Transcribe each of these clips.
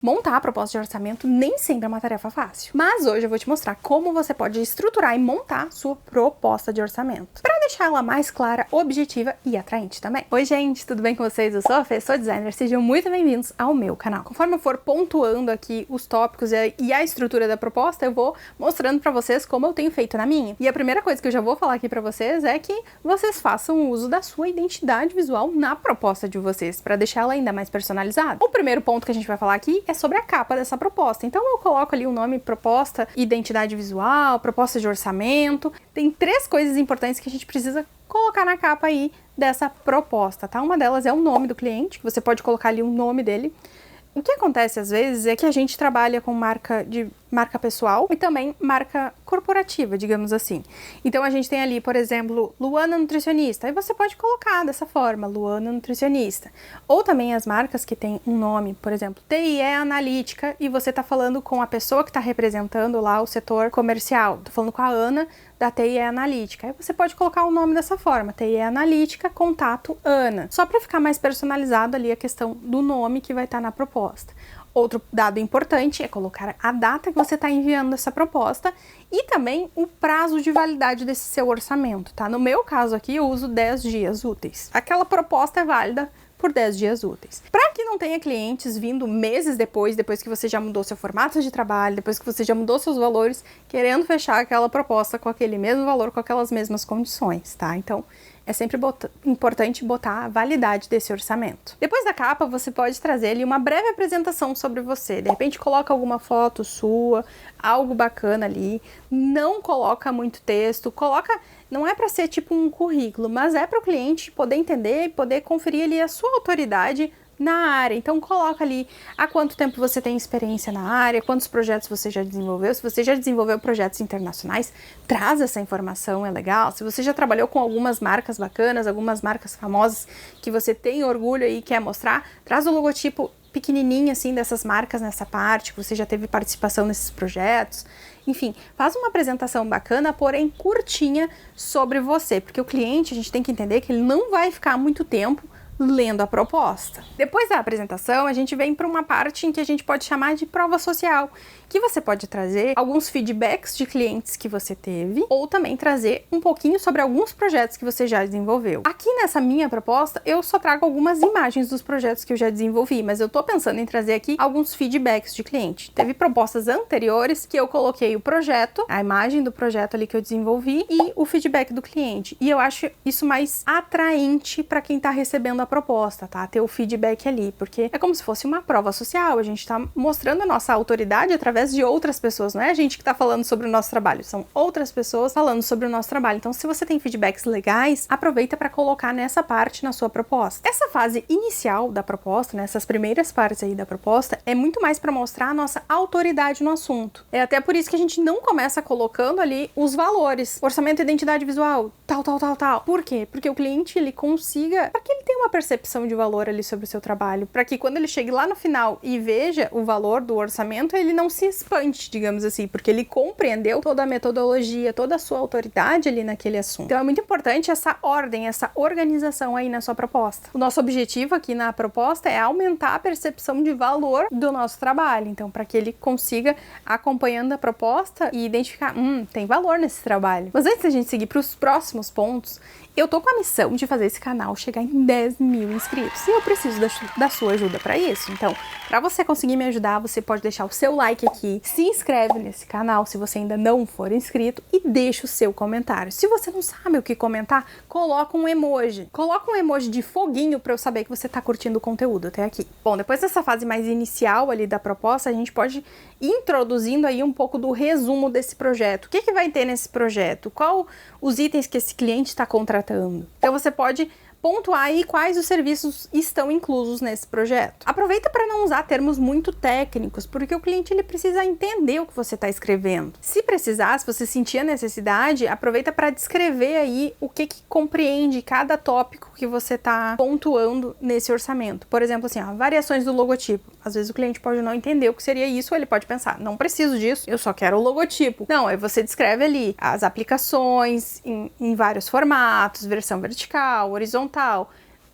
Montar a proposta de orçamento nem sempre é uma tarefa fácil, mas hoje eu vou te mostrar como você pode estruturar e montar sua proposta de orçamento, para deixar ela mais clara, objetiva e atraente também. Oi gente, tudo bem com vocês? Eu sou a Fê, sou designer, sejam muito bem-vindos ao meu canal. Conforme eu for pontuando aqui os tópicos e a estrutura da proposta, eu vou mostrando para vocês como eu tenho feito na minha. E a primeira coisa que eu já vou falar aqui para vocês é que vocês façam uso da sua identidade visual na proposta de vocês, para deixar ela ainda mais personalizada. O primeiro ponto que a gente vai falar aqui é sobre a capa dessa proposta. Então eu coloco ali o nome proposta, identidade visual, proposta de orçamento. Tem três coisas importantes que a gente precisa colocar na capa aí dessa proposta, tá? Uma delas é o nome do cliente, que você pode colocar ali o nome dele. O que acontece às vezes é que a gente trabalha com marca pessoal e também marca corporativa, digamos assim. Então a gente tem ali, por exemplo, Luana Nutricionista, e você pode colocar dessa forma, Luana Nutricionista. Ou também as marcas que têm um nome, por exemplo, TIE Analítica, e você tá falando com a pessoa que tá representando lá o setor comercial. Tô falando com a Ana da TIE Analítica. Aí você pode colocar o nome dessa forma, TIE Analítica, contato Ana. Só para ficar mais personalizado ali a questão do nome que vai estar na proposta. Outro dado importante é colocar a data que você está enviando essa proposta e também o prazo de validade desse seu orçamento, tá? No meu caso aqui, eu uso 10 dias úteis. Aquela proposta é válida por 10 dias úteis. Para que não tenha clientes vindo meses depois que você já mudou seu formato de trabalho, depois que você já mudou seus valores, querendo fechar aquela proposta com aquele mesmo valor, com aquelas mesmas condições, tá? Então, é sempre importante botar a validade desse orçamento. Depois da capa, você pode trazer ali uma breve apresentação sobre você. De repente, coloca alguma foto sua, algo bacana ali. Não coloca muito texto. Não é para ser tipo um currículo, mas é para o cliente poder entender e poder conferir ali a sua autoridade na área. Então coloca ali há quanto tempo você tem experiência na área, quantos projetos você já desenvolveu. Se você já desenvolveu projetos internacionais, traz essa informação, é legal. Se você já trabalhou com algumas marcas bacanas, algumas marcas famosas que você tem orgulho e quer mostrar, traz o logotipo pequenininho assim dessas marcas nessa parte, que você já teve participação nesses projetos. Enfim, faz uma apresentação bacana, porém curtinha sobre você, porque o cliente, a gente tem que entender que ele não vai ficar muito tempo lendo a proposta. Depois da apresentação, a gente vem para uma parte em que a gente pode chamar de prova social, que você pode trazer alguns feedbacks de clientes que você teve, ou também trazer um pouquinho sobre alguns projetos que você já desenvolveu. Aqui nessa minha proposta, eu só trago algumas imagens dos projetos que eu já desenvolvi, mas eu tô pensando em trazer aqui alguns feedbacks de cliente. Teve propostas anteriores que eu coloquei o projeto, a imagem do projeto ali que eu desenvolvi e o feedback do cliente. E eu acho isso mais atraente para quem tá recebendo a proposta, tá? Ter o feedback ali, porque é como se fosse uma prova social, a gente tá mostrando a nossa autoridade através de outras pessoas, não é a gente que tá falando sobre o nosso trabalho, são outras pessoas falando sobre o nosso trabalho. Então, se você tem feedbacks legais, aproveita para colocar nessa parte na sua proposta. Essa fase inicial da proposta, nessas primeiras partes aí da proposta, é muito mais para mostrar a nossa autoridade no assunto. É até por isso que a gente não começa colocando ali os valores, orçamento e identidade visual, tal. Por quê? Porque o cliente, ele consiga, para que ele tenha uma percepção de valor ali sobre o seu trabalho, para que quando ele chegue lá no final e veja o valor do orçamento, ele não se espante, digamos assim, porque ele compreendeu toda a metodologia, toda a sua autoridade ali naquele assunto. Então é muito importante essa ordem, essa organização aí na sua proposta. O nosso objetivo aqui na proposta é aumentar a percepção de valor do nosso trabalho, então para que ele consiga, acompanhando a proposta e identificar, tem valor nesse trabalho. Mas antes da gente seguir para os próximos pontos, eu tô com a missão de fazer esse canal chegar em 10 mil inscritos e eu preciso da sua ajuda para isso. Então, para você conseguir me ajudar, você pode deixar o seu like aqui, se inscreve nesse canal se você ainda não for inscrito e deixa o seu comentário. Se você não sabe o que comentar, coloca um emoji. Coloca um emoji de foguinho para eu saber que você tá curtindo o conteúdo até aqui. Bom, depois dessa fase mais inicial ali da proposta, a gente pode ir introduzindo aí um pouco do resumo desse projeto. O que vai ter nesse projeto? Qual os itens que esse cliente está contratando? Então você pode pontuar aí quais os serviços estão inclusos nesse projeto. Aproveita para não usar termos muito técnicos, porque o cliente ele precisa entender o que você está escrevendo. Se precisar, se você sentir a necessidade, aproveita para descrever aí o que compreende cada tópico que você está pontuando nesse orçamento. Por exemplo, assim, variações do logotipo. Às vezes o cliente pode não entender o que seria isso, ou ele pode pensar, não preciso disso, eu só quero o logotipo. Não, aí você descreve ali as aplicações em vários formatos, versão vertical, horizontal,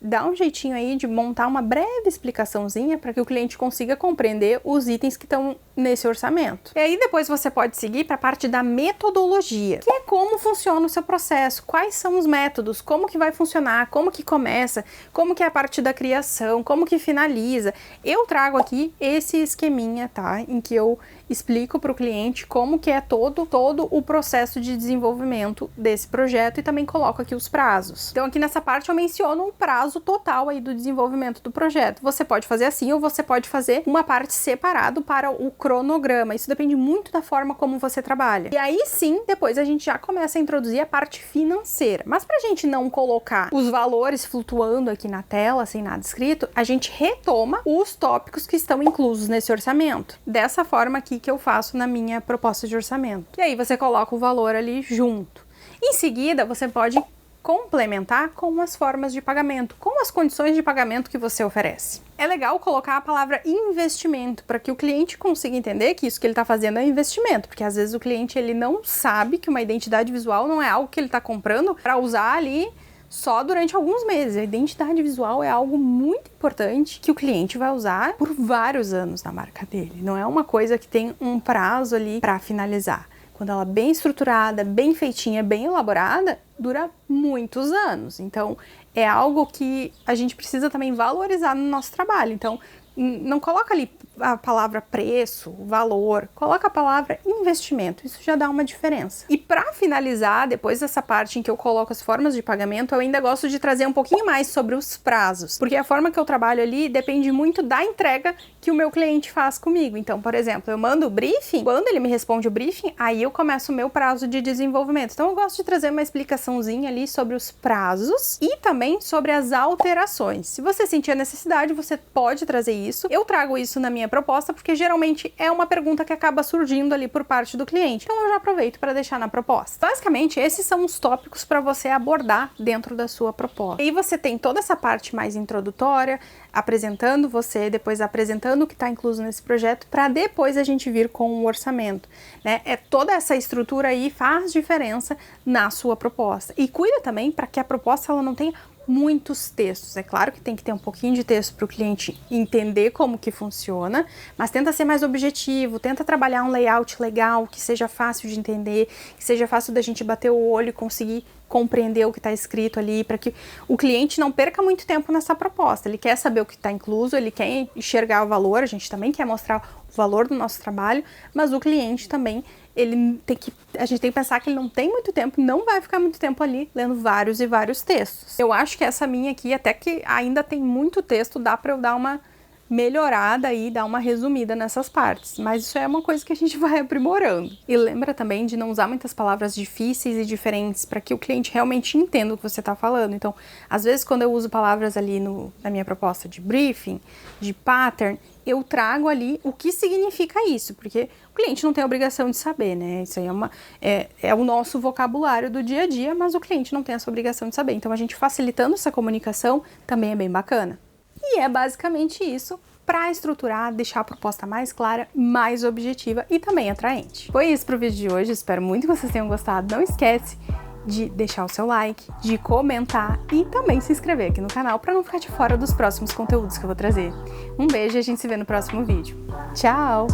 dá um jeitinho aí de montar uma breve explicaçãozinha para que o cliente consiga compreender os itens que estão nesse orçamento. E aí depois você pode seguir para a parte da metodologia, que é como funciona o seu processo, quais são os métodos, como que vai funcionar, como que começa, como que é a parte da criação, como que finaliza. Eu trago aqui esse esqueminha, tá? Em que eu explico para o cliente como que é todo o processo de desenvolvimento desse projeto e também coloco aqui os prazos. Então aqui nessa parte eu menciono um prazo total aí do desenvolvimento do projeto. Você pode fazer assim ou você pode fazer uma parte separado para o cronograma. Isso depende muito da forma como você trabalha. E aí sim, depois a gente já começa a introduzir a parte financeira. Mas pra gente não colocar os valores flutuando aqui na tela sem nada escrito, a gente retoma os tópicos que estão inclusos nesse orçamento. Dessa forma aqui que eu faço na minha proposta de orçamento. E aí você coloca o valor ali junto. Em seguida, você pode complementar com as formas de pagamento, com as condições de pagamento que você oferece. É legal colocar a palavra investimento para que o cliente consiga entender que isso que ele está fazendo é investimento, porque às vezes o cliente ele não sabe que uma identidade visual não é algo que ele está comprando para usar ali só durante alguns meses. A identidade visual é algo muito importante que o cliente vai usar por vários anos na marca dele. Não é uma coisa que tem um prazo ali para finalizar. Quando ela é bem estruturada, bem feitinha, bem elaborada, dura muitos anos. Então, é algo que a gente precisa também valorizar no nosso trabalho. Então, não coloca ali a palavra preço, valor, coloca a palavra investimento, isso já dá uma diferença. E para finalizar, depois dessa parte em que eu coloco as formas de pagamento, eu ainda gosto de trazer um pouquinho mais sobre os prazos, porque a forma que eu trabalho ali depende muito da entrega que o meu cliente faz comigo. Então, por exemplo, eu mando o briefing, quando ele me responde o briefing, aí eu começo o meu prazo de desenvolvimento. Então, eu gosto de trazer uma explicaçãozinha ali sobre os prazos e também sobre as alterações. Se você sentir a necessidade, você pode trazer isso. Eu trago isso na minha proposta, porque geralmente é uma pergunta que acaba surgindo ali por parte do cliente. Então eu já aproveito para deixar na proposta. Basicamente, esses são os tópicos para você abordar dentro da sua proposta. E aí você tem toda essa parte mais introdutória, apresentando você, depois apresentando o que está incluso nesse projeto, para depois a gente vir com o orçamento, né? Toda essa estrutura aí faz diferença na sua proposta. E cuida também para que a proposta ela não tenha muitos textos. É claro que tem que ter um pouquinho de texto para o cliente entender como que funciona, mas tenta ser mais objetivo, tenta trabalhar um layout legal, que seja fácil de entender, que seja fácil da gente bater o olho e conseguir compreender o que está escrito ali, para que o cliente não perca muito tempo nessa proposta. Ele quer saber o que está incluso, ele quer enxergar o valor, a gente também quer mostrar o valor do nosso trabalho, mas o cliente também, a gente tem que pensar que ele não tem muito tempo, não vai ficar muito tempo ali lendo vários e vários textos. Eu acho que essa minha aqui, até que ainda tem muito texto, dá para eu dar uma melhorada e dar uma resumida nessas partes, mas isso é uma coisa que a gente vai aprimorando. E lembra também de não usar muitas palavras difíceis e diferentes para que o cliente realmente entenda o que você está falando. Então, às vezes quando eu uso palavras ali na minha proposta de briefing, de pattern, eu trago ali o que significa isso, porque o cliente não tem a obrigação de saber, né? Isso aí é o nosso vocabulário do dia a dia, mas o cliente não tem essa obrigação de saber. Então, a gente facilitando essa comunicação também é bem bacana. E é basicamente isso para estruturar, deixar a proposta mais clara, mais objetiva e também atraente. Foi isso pro vídeo de hoje, espero muito que vocês tenham gostado. Não esquece de deixar o seu like, de comentar e também se inscrever aqui no canal para não ficar de fora dos próximos conteúdos que eu vou trazer. Um beijo e a gente se vê no próximo vídeo. Tchau!